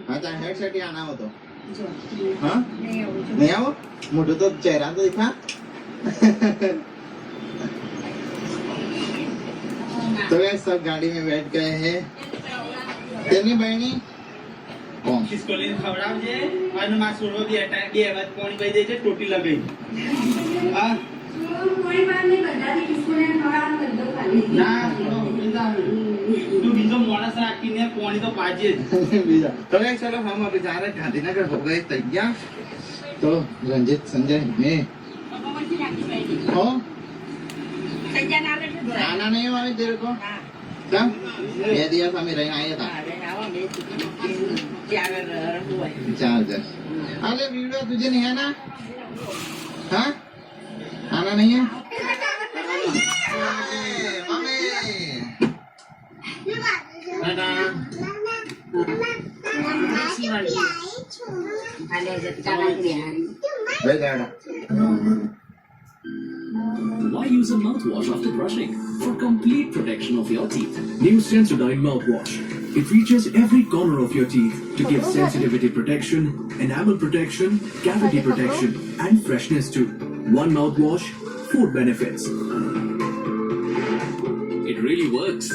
हाँ चाहे हेडसेट ही आना हो तो हाँ नहीं आओ मुझे तो चेहरा तो दिखा तो गाइस सब गाड़ी में बैठ गए हैं तेरी बहनी कौन किसको लेने खवડાવજે અને માં સુરવો બી અટા બે વાત કોણ કહી દેજે ટોટી લગાઈ હા કોઈ વાત નહીં બધાથી કિસકો લેને ખવડાવવાનું બધું ખાલી ના સુરો બીજા તું બીજો માણસ રાખીને પાણી તો પાજે જ बीजा तो गाइस चलो हम अभी जा रहे हैं गांधीनगर हो गए तैयार तो रंजित संजय मैं हो સંજય ના આવે છે आना नहीं है अभी तेरे को क्या ये दिया था मैं रहना आया था चार्जर अरे वीडियो तुझे नहीं है ना हाँ आना नहीं है mummy Tata Why use a mouthwash after brushing? For complete protection of your teeth. New Sensodyne mouthwash. It reaches every corner of your teeth to give sensitivity protection, enamel protection, cavity protection, and freshness too. One mouthwash, 4 benefits. It really works.